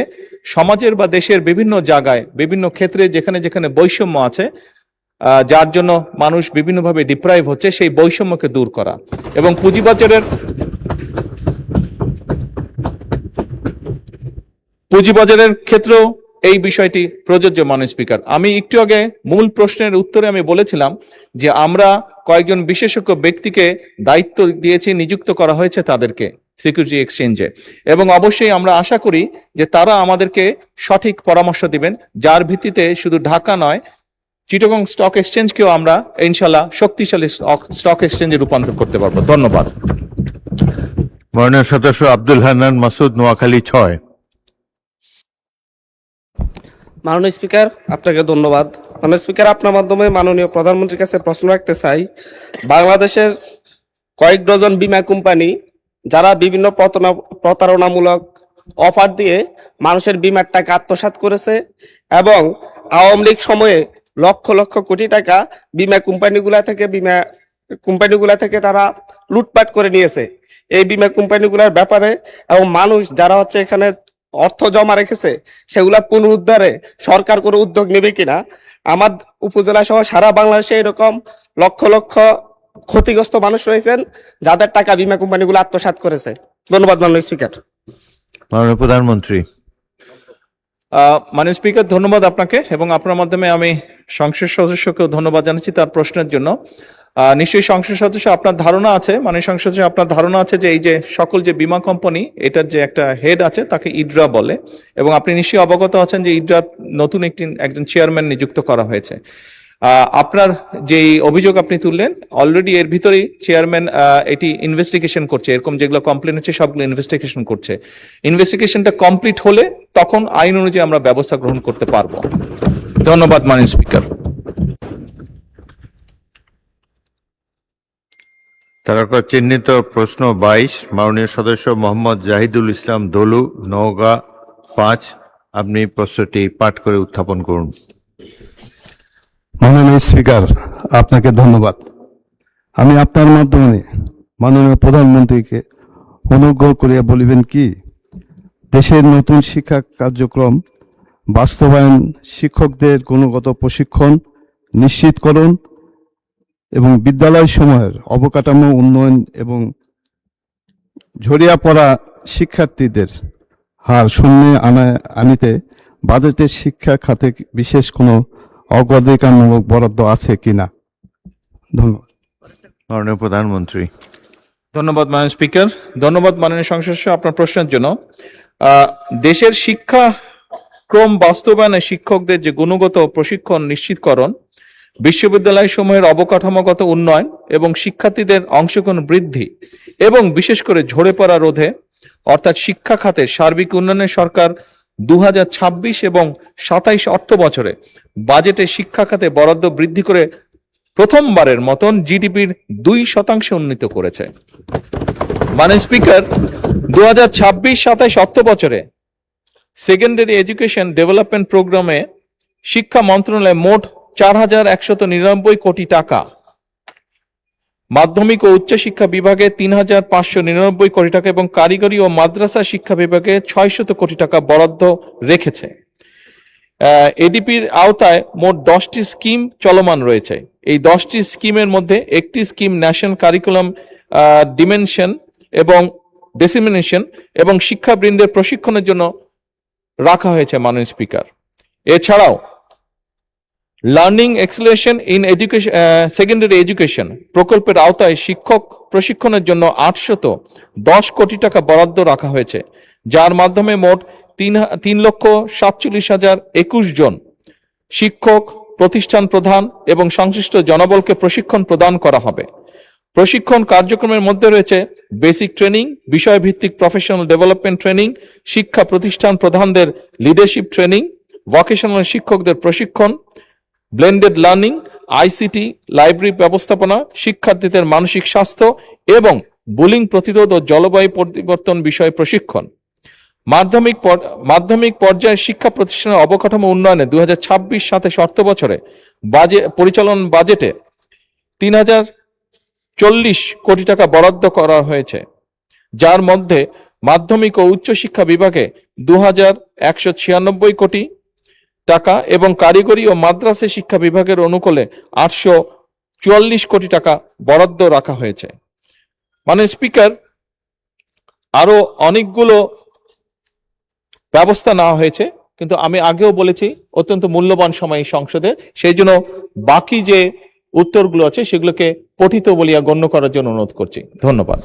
সমাজের বা দেশের বিভিন্ন জায়গায় বিভিন্ন ক্ষেত্রে যেখানে যেখানে বৈষম্য আছে, যার জন্য মানুষ বিভিন্নভাবে ডিপ্রাইভ হচ্ছে, সেই বৈষম্যকে দূর করা। এবং পুঁজিবাজারের ক্ষেত্রেও এই বিষয়টি প্রযোজ্য। মাননীয় স্পিকার, আমি একটু আগে মূল প্রশ্নের উত্তরে আমি বলেছিলাম যে আমরা কয়েকজন বিশেষজ্ঞ ব্যক্তিকে দায়িত্ব দিয়েছি, নিযুক্ত করা হয়েছে তাদেরকে সিকিউরিটি এক্সচেঞ্জে, এবং অবশ্যই আমরা আশা করি যে তারা আমাদেরকে সঠিক পরামর্শ দিবেন, যার ভিত্তিতে শুধু ঢাকা নয়, চিটাগং স্টক এক্সচেঞ্জকেও আমরা ইনশাল্লাহ শক্তিশালী স্টক এক্সচেঞ্জে রূপান্তর করতে পারবো। ধন্যবাদ। মাননীয় সদস্য আব্দুল হান্নান মাসুদ, নোয়াখালী 6। মাননীয় স্পিকার, আপনাকে ধন্যবাদ। মাননীয় স্পিকার, আপনার মাধ্যমে মাননীয় প্রধানমন্ত্রীর কাছে প্রশ্ন রাখতে চাই। বাংলাদেশের কয়েক ডজন বীমা কোম্পানি যারা বিভিন্ন প্রতারণামূলক অফার দিয়ে মানুষের বিমার টাকা আত্মসাৎ করেছে এবং আওয়ামী লীগ সময়ে লক্ষ লক্ষ কোটি টাকা বিমা কোম্পানিগুলা থেকে তারা লুটপাট করে নিয়েছে। এই বিমা কোম্পানিগুলোর ব্যাপারে এবং মানুষ যারা হচ্ছে এখানে অর্থ জমা রেখেছে সেগুলা পুনরুদ্ধারে সরকার কোনো উদ্যোগ নেবে কিনা। আমার উপজেলা সহ সারা বাংলাদেশে এরকম লক্ষ লক্ষ ক্ষতিগ্রস্ত মানুষ রয়েছেন যাদের টাকা বিমা কোম্পানিগুলো আত্মসাৎ করেছে। ধন্যবাদ মাননীয় স্পিকার। মাননীয় প্রধানমন্ত্রী। মাননীয় স্পিকার, ধন্যবাদ আপনাকে এবং আপনার মাধ্যমে আমি সংসদ সদস্যকেও ধন্যবাদ জানাচ্ছি তার প্রশ্নের জন্য। নিশ্চয়ই সংসদ সদস্য আপনার ধারণা আছে, মাননীয় সংসদ সদস্য আপনার ধারণা আছে যে এই যে সকল যে বীমা কোম্পানি এটার যে একটা হেড আছে তাকে ইডরা বলে এবং আপনি নিশ্চয়ই অবগত আছেন যে ইডরার নতুন একজন চেয়ারম্যান নিযুক্ত করা হয়েছে। আপনার যে অভিযোগ আপনি তুললেন অলরেডি এর ভিতরেই চেয়ারম্যান এটি ইনভেস্টিগেশন করছে, এরকম যেগুলো কমপ্লেন হচ্ছে সবগুলো ইনভেস্টিগেশন করছে। ইনভেস্টিগেশনটা কমপ্লিট হলে তখন আইন অনুযায়ী আমরা ব্যবস্থা গ্রহণ করতে পারবো। ধন্যবাদ মাননীয় স্পিকার। তারপর চিহ্নিত প্রশ্ন 22 মাননীয় সদস্য মোহাম্মদ জাহিদুল ইসলাম দলু, নওগাঁ 5। আপনি প্রশ্নটি পাঠ করে উত্থাপন করুন। মাননীয় স্পিকার, আপনাকে ধন্যবাদ। আমি আপনার মাধ্যমে মাননীয় প্রধানমন্ত্রীকে অনুগ্রহ করিয়া বলিবেন কি, দেশের নতুন শিক্ষা কার্যক্রম বাস্তবায়ন, শিক্ষকদের গুণগত প্রশিক্ষণ নিশ্চিতকরণ এবং বিদ্যালয় সমূহের অবকাঠামো উন্নয়ন এবং ঝরিয়া পড়া শিক্ষার্থীদের হার শূন্যে আনিতে বাজেটের শিক্ষা খাতে বিশেষ কোনো অগ্রাধিকারমূলক বরাদ্দ আছে কিনা? ধন্যবাদ। মাননীয় প্রধানমন্ত্রী। ধন্যবাদ মাননীয় স্পিকার। ধন্যবাদ মাননীয় সংসদ সদস্য আপনার প্রশ্নের জন্য। দেশের শিক্ষাক্রম বাস্তবায়নে শিক্ষকদের যে গুণগত প্রশিক্ষণ নিশ্চিতকরণ, বিশ্ববিদ্যালয় সমূহের অবকাঠামোগত উন্নয়ন এবং শিক্ষার্থীদের অংশগ্রহণ বৃদ্ধি এবং বিশেষ করে ঝরে পড়া রোধে অর্থাৎ শিক্ষা খাতের সার্বিক উন্নয়নে সরকার 2026 এবং 27 অর্থ বছরে বাজেটে শিক্ষা খাতে বরাদ্দ বৃদ্ধি করে প্রথমবারের মতন জিডিপির 2% উন্নীত করেছে। মাননীয় স্পিকার, 2026-27 অর্থ বছরে সেকেন্ডারি এডুকেশন ডেভেলপমেন্ট প্রোগ্রামে শিক্ষা মন্ত্রণালয় মোট 4199 কোটি টাকা, মাধ্যমিক ও উচ্চশিক্ষা বিভাগে 3599 কোটি টাকা এবং কারিগরি ও মাদ্রাসা শিক্ষা বিভাগে 600 কোটি টাকা বরাদ্দ রেখেছে। এডিপির আওতায় মোট 10টি স্কিম চলমান রয়েছে। এই 10টি স্কিমের মধ্যে একটি স্কিম ন্যাশনাল কারিকুলাম ডিসেমিনেশন এবং শিক্ষাবৃন্দের প্রশিক্ষণের জন্য রাখা হয়েছে মাননীয় স্পিকার। এছাড়াও learning acceleration in education secondary education প্রকল্পের আওতায় শিক্ষক প্রশিক্ষণের জন্য 810 কোটি টাকা বরাদ্দ রাখা হয়েছে, যার মাধ্যমে মোট 3,47,021 জন শিক্ষক, প্রতিষ্ঠান প্রধান এবং সংশ্লিষ্ট জনবলকে প্রশিক্ষণ প্রদান করা হবে। প্রশিক্ষণ কার্যক্রমের মধ্যে রয়েছে বেসিক ট্রেনিং, বিষয়ভিত্তিক প্রফেশনাল ডেভেলপমেন্ট ট্রেনিং, শিক্ষা প্রতিষ্ঠান প্রধানদের লিডারশিপ ট্রেনিং, ভোকেশনাল শিক্ষকদের প্রশিক্ষণ, ব্লেন্ডেড লার্নিং, আইসিটি, লাইব্রেরি ব্যবস্থাপনা, শিক্ষার্থীদের মানসিক স্বাস্থ্য এবং বুলিং প্রতিরোধ ও জলবায়ু পরিবর্তন বিষয়ে প্রশিক্ষণ। মাধ্যমিক পর্যায়ের শিক্ষা প্রতিষ্ঠানের অবকাঠামো উন্নয়নে 2026-27 অর্থ বছরে পরিচালন বাজেটে 3040 কোটি টাকা বরাদ্দ করা হয়েছে, যার মধ্যে মাধ্যমিক ও উচ্চশিক্ষা বিভাগে 2196 কোটি টাকা এবং কারিগরি ও মাদ্রাসা শিক্ষা বিভাগের অনুকূলে 844 কোটি টাকা বরাদ্দ রাখা হয়েছে। মাননীয় স্পিকার, আরো অনেকগুলো ব্যবস্থা নেওয়া হয়েছে, কিন্তু আমি আগেও বলেছি অত্যন্ত মূল্যবান সময় এই সংসদে, সেই জন্য বাকি যে উত্তরগুলো আছে সেগুলোকে পঠিত বলিয়া গণ্য করার জন্য অনুরোধ করছি। ধন্যবাদ।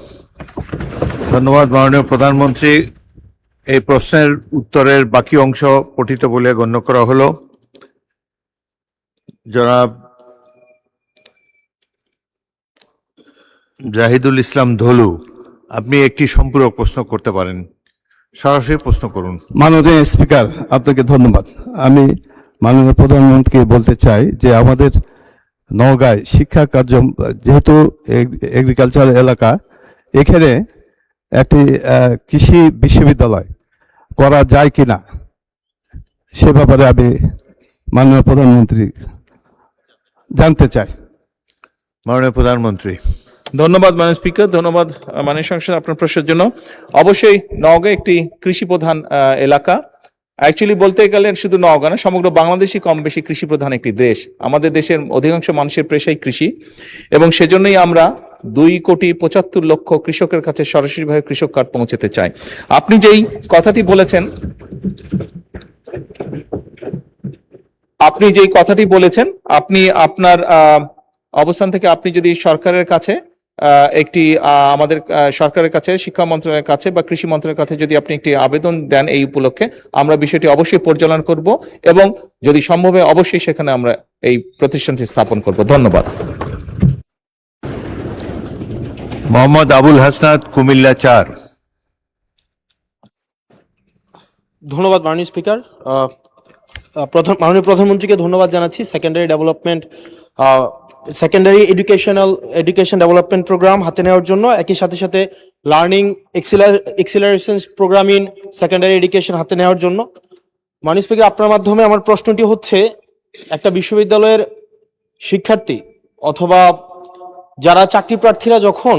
ধন্যবাদ মাননীয় প্রধানমন্ত্রী। এই প্রশ্নের উত্তরের বাকি অংশ পঠিত বলে গণ্য করা হলো। জনাব জাহিদুল ইসলাম ধলু, আপনি একটি সম্পূরক প্রশ্ন করতে পারেন, সরাসরি প্রশ্ন করুন। মাননীয় স্পিকার, আপনাকে ধন্যবাদ। আমি মাননীয় প্রধানমন্ত্রীকে বলতে চাই যে আমাদের নওগাঁয় শিক্ষা কার্য, যেহেতু এগ্রিকালচার এলাকা, এখানে একটি কৃষি বিশ্ববিদ্যালয় করা যায় কিনা সে ব্যাপারে আমি মাননীয় প্রধানমন্ত্রী জানতে চাই। মাননীয় প্রধানমন্ত্রী। ধন্যবাদ মাননীয় স্পিকার, ধন্যবাদ মাননীয় সংসদ আপনার প্রশ্নের জন্য। অবশ্যই নওগাঁ একটি কৃষি প্রধান এলাকা। অ্যাকচুয়ালি বলতে গেলে শুধু নওগাঁ না, সমগ্র বাংলাদেশই কম বেশি কৃষি প্রধান একটি দেশ। আমাদের দেশের অধিকাংশ মানুষের পেশাই কৃষি, এবং সেজন্যই আমরা 2,75,00,000 কৃষকের কাছে সরাসরিভাবে কৃষক কার্ড পৌঁছাতে চাই। আপনি যেই কথাটি বলেছেন, আপনি আপনার অবস্থান থেকে আপনি যদি সরকারের কাছে একটি আমাদের সরকারের কাছে, শিক্ষা মন্ত্রণালয়ের কাছে বা কৃষি মন্ত্রণালয়ের কাছে যদি আপনি একটি আবেদন দেন এই উপলক্ষে, আমরা বিষয়টি অবশ্যই পরিচালনা করব এবং যদি সম্ভব হয় অবশ্যই সেখানে আমরা এই প্রতিষ্ঠানটি স্থাপন করব। ধন্যবাদ। মোহাম্মদ আবুল হাসনাত, কুমিল্লা 4। ধন্যবাদ মাননীয় স্পিকার। মাননীয় প্রধানমন্ত্রীকে ধন্যবাদ জানাচ্ছি সেকেন্ডারি এডুকেশন ডেভেলপমেন্ট প্রোগ্রাম হাতে নেওয়ার জন্য, একই সাথে সাথে learning acceleration programme in secondary education হাতে নেওয়ার জন্য। মাননীয় স্পিকার, আপনার মাধ্যমে আমার প্রশ্নটি হচ্ছে, একটা বিশ্ববিদ্যালয়ের শিক্ষার্থী অথবা যারা চাকরি প্রার্থীরা যখন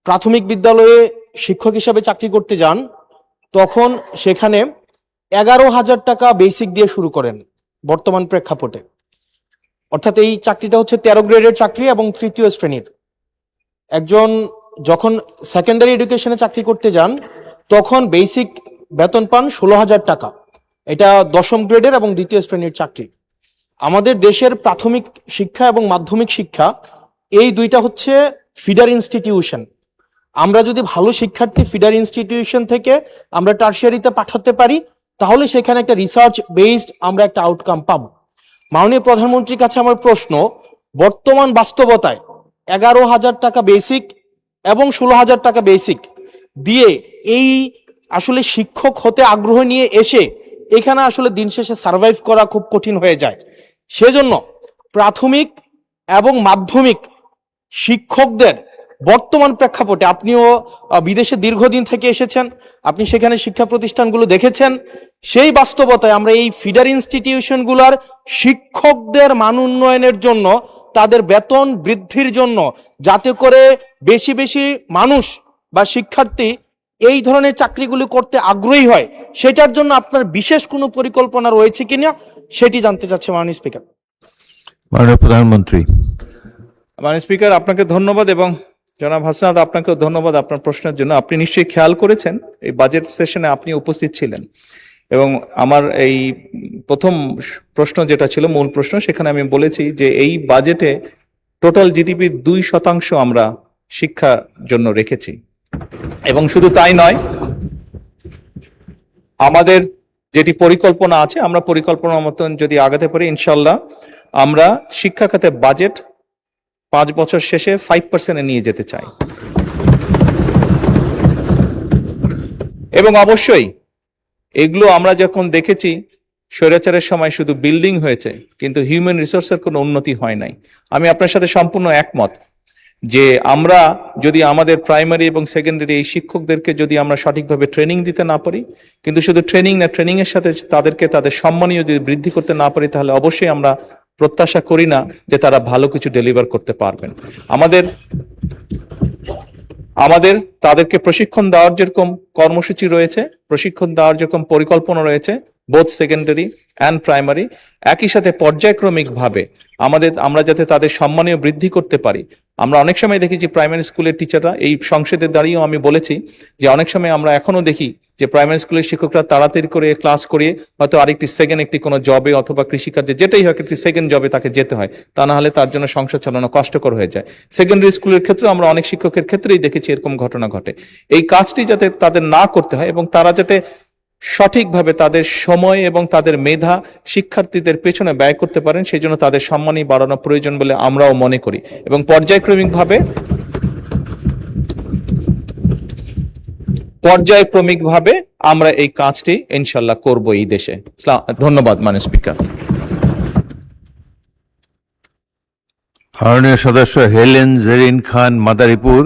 প্রাথমিক বিদ্যালয়ে শিক্ষক হিসাবে চাকরি করতে যান, তখন সেখানে 11,000 টাকা বেসিক দিয়ে শুরু করেন বর্তমান প্রেক্ষাপটে। অর্থাৎ এই চাকরিটা হচ্ছে 13 গ্রেডের চাকরি এবং 3য় শ্রেণীর। একজন যখন সেকেন্ডারি এডুকেশনে চাকরি করতে যান তখন বেসিক বেতন পান 16,000 টাকা। এটা 10ম গ্রেডের এবং 2য় শ্রেণীর চাকরি। আমাদের দেশের প্রাথমিক শিক্ষা এবং মাধ্যমিক শিক্ষা এই দুইটা হচ্ছে ফিডার ইনস্টিটিউশন। আমরা যদি ভালো শিক্ষার্থী ফিডার ইনস্টিটিউশন থেকে আমরা টারশিয়ারিতে পাঠাতে পারি, তাহলে সেখানে একটা রিসার্চ বেসড আমরা একটা আউটকাম পাবো। মাননীয় প্রধানমন্ত্রীর কাছে আমার প্রশ্ন, বর্তমান বাস্তবতায় 11,000 টাকা বেসিক এবং 16,000 টাকা বেসিক দিয়ে এই আসলে শিক্ষক হতে আগ্রহ নিয়ে এসে এখানে আসলে দিন শেষে সার্ভাইভ করা খুব কঠিন হয়ে যায়। সেজন্য প্রাথমিক এবং মাধ্যমিক শিক্ষকদের বর্তমান প্রেক্ষাপটে, আপনিও বিদেশে দীর্ঘদিন থেকে এসেছেন, আপনি সেখানে শিক্ষা প্রতিষ্ঠানগুলো দেখেছেন, সেই বাস্তবতায় আমরা এই ফিডার ইনস্টিটিউশনগুলোর শিক্ষকদের মান উন্নয়নের জন্য, তাদের বেতন বৃদ্ধির জন্য, যাতে করে বেশি বেশি মানুষ বা শিক্ষার্থী এই ধরনের চাকরিগুলি করতে আগ্রহী হয়, সেটার জন্য আপনার বিশেষ কোনো পরিকল্পনা রয়েছে কিনা সেটি জানতে চাচ্ছি মাননীয় স্পিকার। মাননীয় প্রধানমন্ত্রী। মাননীয় স্পিকার, আপনাকে ধন্যবাদ এবং জনাব হাসনাত আপনাকেও ধন্যবাদ আপনার প্রশ্নের জন্য। আপনি নিশ্চয়ই খেয়াল করেছেন এই বাজেট সেশনে আপনি উপস্থিত ছিলেন, এবং আমার এই প্রথম প্রশ্ন যেটা ছিল মূল প্রশ্ন, সেখানে আমি বলেছি যে এই বাজেটে টোটাল জিডিপির 2% আমরা শিক্ষার জন্য রেখেছি। এবং শুধু তাই নয়, আমাদের যেটি পরিকল্পনা আছে, আমরা পরিকল্পনার মতন যদি আগাতে পারি ইনশাল্লাহ আমরা শিক্ষা খাতে বাজেট 5 বছর শেষে 5% নিয়ে যেতে চাই। এবং অবশ্যই এগুলো আমরা যখন দেখেছি স্বৈরাচারের সময় শুধু বিল্ডিং হয়েছে কিন্তু হিউম্যান রিসোর্সের কোনো উন্নতি হয় নাই। আমি আপনার সাথে সম্পূর্ণ একমত যে আমরা যদি আমাদের প্রাইমারি এবং সেকেন্ডারি এই শিক্ষকদেরকে যদি আমরা সঠিকভাবে ট্রেনিং দিতে না পারি, কিন্তু শুধু ট্রেনিং না, ট্রেনিং এর সাথে তাদেরকে তাদের সম্মানীয় যদি বৃদ্ধি করতে না পারি, তাহলে অবশ্যই আমরা প্রত্যাশা করি না যে তারা ভালো কিছু ডেলিভার করতে পারবেন। আমাদের তাদেরকে প্রশিক্ষণ দেওয়ার যেরকম কর্মসূচি রয়েছে, প্রশিক্ষণ দেওয়ার যেরকম পরিকল্পনা রয়েছে বোথ সেকেন্ডারি অ্যান্ড প্রাইমারি, একই সাথে পর্যায়ক্রমিকভাবে আমরা যাতে তাদের সম্মানীয় বৃদ্ধি করতে পারি। আমরা অনেক সময় দেখেছি প্রাইমারি স্কুলের টিচাররা, এই সংসদে দাঁড়িয়েও আমি বলেছি যে অনেক সময় আমরা এখনো দেখি যে প্রাইমারি স্কুলের শিক্ষকরা তাড়াতাড়ি করে ক্লাস করিয়ে হয়তো আরেকটি সেকেন্ড একটি কোনো জবে অথবা কৃষিকার্যে যেটাই হয় একটি সেকেন্ড জবে তাকে যেতে হয়, তা না হলে তার জন্য সংসার চালানো কষ্টকর হয়ে যায়। সেকেন্ডারি স্কুলের ক্ষেত্রে আমরা অনেক শিক্ষকের ক্ষেত্রেই দেখেছি এরকম ঘটনা ঘটে। এই কাজটি যাতে তাদের না করতে হয় এবং তারা যাতে সঠিকভাবে তাদের সময় এবং তাদের মেধা শিক্ষার্থীদের পেছনে ব্যয় করতে পারেন, সেই জন্য তাদের সম্মানই বাড়ানো প্রয়োজন বলে আমরাও মনে করি। এবং পর্যায়ক্রমিকভাবে আমরা এই কাজটি ইনশাল্লাহ করব এই দেশে। ধন্যবাদ মাননীয় স্পিকার। মাননীয় সদস্য হেলেন জেরিন খান, মাদারীপুর।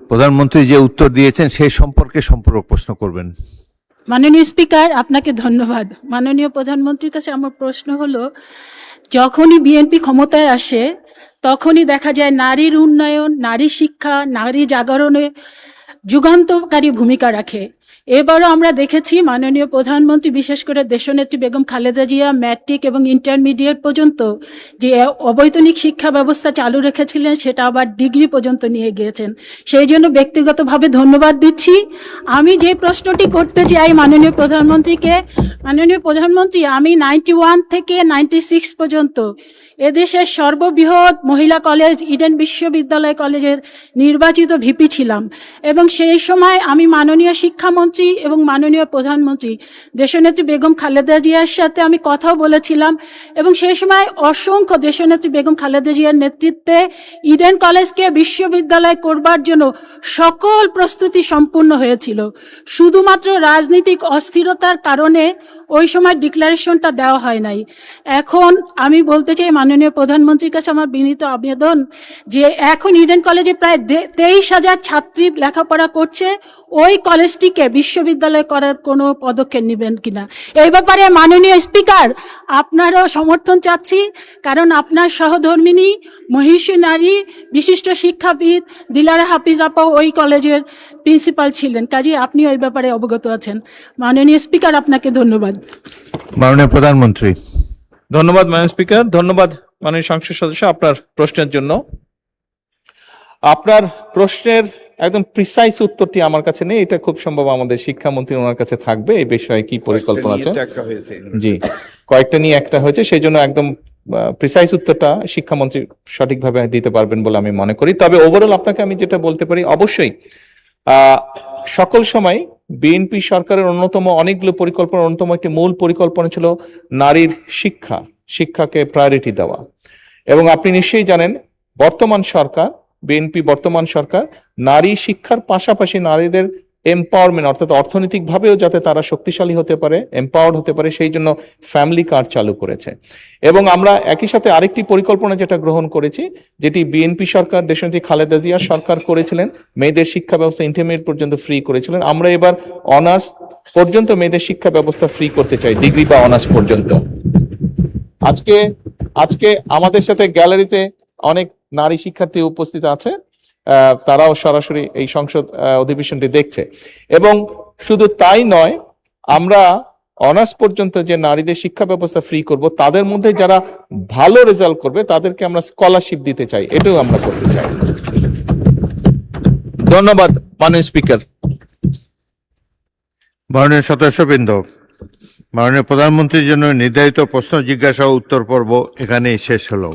প্রধানমন্ত্রী যে উত্তর দিয়েছেন সেই সম্পর্কে প্রশ্ন করবেন। মাননীয় স্পিকার, আপনাকে ধন্যবাদ। মাননীয় প্রধানমন্ত্রীর কাছে আমার প্রশ্ন হলো, যখনই বিএনপি ক্ষমতায় আসে তখনই দেখা যায় নারীর উন্নয়ন, নারী শিক্ষা, নারী জাগরণে যুগান্তকারী ভূমিকা রাখে। এবারও আমরা দেখেছি মাননীয় প্রধানমন্ত্রী, বিশেষ করে দেশনেত্রী বেগম খালেদা জিয়া ম্যাট্রিক এবং ইন্টারমিডিয়েট পর্যন্ত যে অবৈতনিক শিক্ষা ব্যবস্থা চালু রেখেছিলেন সেটা আবার ডিগ্রি পর্যন্ত নিয়ে গিয়েছেন। সেই জন্য ব্যক্তিগতভাবে ধন্যবাদ দিচ্ছি। আমি যে প্রশ্নটি করতে চাই মাননীয় প্রধানমন্ত্রীকে, মাননীয় প্রধানমন্ত্রী, আমি 91 থেকে 96 পর্যন্ত এদেশের সর্ববৃহৎ মহিলা কলেজ ইডেন বিশ্ববিদ্যালয় কলেজের নির্বাচিত ভিপি ছিলাম এবং সেই সময় আমি মাননীয় শিক্ষামন্ত্রী এবং মাননীয় প্রধানমন্ত্রী দেশনেত্রী বেগম খালেদা জিয়ার সাথে আমি কথাও বলেছিলাম এবং সেই সময় অসংখ্য দেশনেত্রী বেগম খালেদা জিয়ার নেতৃত্বে ইডেন কলেজকে বিশ্ববিদ্যালয় করবার জন্য সকল প্রস্তুতি সম্পূর্ণ হয়েছিল। শুধুমাত্র রাজনৈতিক অস্থিরতার কারণে ওই সময় ডিক্লারেশনটা দেওয়া হয় নাই। এখন আমি বলতে চাই মাননীয় প্রধানমন্ত্রীর কাছে আমার বিনীত আবেদন যে এখন ইডেন কলেজে প্রায় 23,000 ছাত্রী লেখাপড়া করছে, ওই কলেজটিকে বিশ্ববিদ্যালয় করার কোনো পদক্ষেপ নেবেন কিনা। এই ব্যাপারে মাননীয় স্পিকার আপনারও সমর্থন চাচ্ছি, কারণ আপনার সহধর্মিনী মহিষী নারী বিশিষ্ট শিক্ষাবিদ দিলারা হাফিজ আপা ওই কলেজের প্রিন্সিপাল ছিলেন, কাজে আপনি ওই ব্যাপারে অবগত আছেন। মাননীয় স্পিকার, আপনাকে ধন্যবাদ। মাননীয় প্রধানমন্ত্রী। ধন্যবাদ মাননীয় স্পিকার, ধন্যবাদ মাননীয় সংসদ সদস্য আপনার প্রশ্নের জন্য। আপনার প্রশ্নের একদম প্রিসাইজ উত্তরটি আমার কাছে নেই, এটা খুব সম্ভব আমাদের শিক্ষামন্ত্রী ওনার কাছে থাকবে। এই বিষয়ে কি পরিকল্পনা আছে? জি, কয়েকটা নিয়ে একটা হয়েছে, সেই জন্য একদম প্রিসাইজ উত্তরটা শিক্ষামন্ত্রী সঠিকভাবে দিতে পারবেন বলে আমি মনে করি। তবে ওভারঅল আপনাকে আমি যেটা বলতে পারি, অবশ্যই সকল সময় বিএনপি সরকারের অনেকগুলো পরিকল্পনার অন্যতম একটি মূল পরিকল্পনা ছিল নারীর শিক্ষাকে প্রায়োরিটি দেওয়া। এবং আপনি নিশ্চয়ই জানেন বিএনপি বর্তমান সরকার নারী শিক্ষার পাশাপাশি নারীদের এম্পাওয়ারমেন্ট অর্থাৎ অর্থনৈতিকভাবেও যাতে তারা শক্তিশালী হতে পারে, এম্পাওয়ার্ড হতে পারে, সেই জন্য ফ্যামিলি কার্ড চালু করেছে। এবং আমরা একই সাথে আরেকটি পরিকল্পনা যেটা গ্রহণ করেছি, যেটি বিএনপি সরকার দেশনেত্রী খালেদা জিয়া সরকার করেছিলেন, মেয়েদের শিক্ষা ব্যবস্থা ইন্টারমিডিয়েট পর্যন্ত ফ্রি করেছিলেন। আমরা এবার অনার্স পর্যন্ত মেয়েদের শিক্ষা ব্যবস্থা ফ্রি করতে চাই, ডিগ্রি বা অনার্স পর্যন্ত। আজকে আমাদের সাথে গ্যালারিতে অনেক নারী শিক্ষার্থী উপস্থিত আছে, তারাও সরাসরি এই সংসদ অধিবেশনটি দেখছে। এবং শুধু তাই নয়, আমরা অনার্স পর্যন্ত যে নারীদের শিক্ষা ব্যবস্থা ফ্রি করব, তাদের মধ্যে যারা ভালো রেজাল্ট করবে তাদেরকে আমরা স্কলারশিপ দিতে চাই, এটাও আমরা করতে চাই। ধন্যবাদ মাননীয় স্পিকার। মাননীয় সদস্যবৃন্দ, মাননীয় প্রধানমন্ত্রীর জন্য নির্ধারিত প্রশ্ন জিজ্ঞাসা ও উত্তর পর্ব এখানেই শেষ হলো।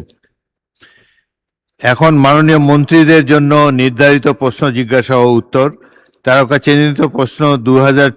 এখন মাননীয় মন্ত্রীদের জন্য নির্ধারিত প্রশ্ন জিজ্ঞাসা ও উত্তর, তারকা চিহ্নিত প্রশ্ন 2000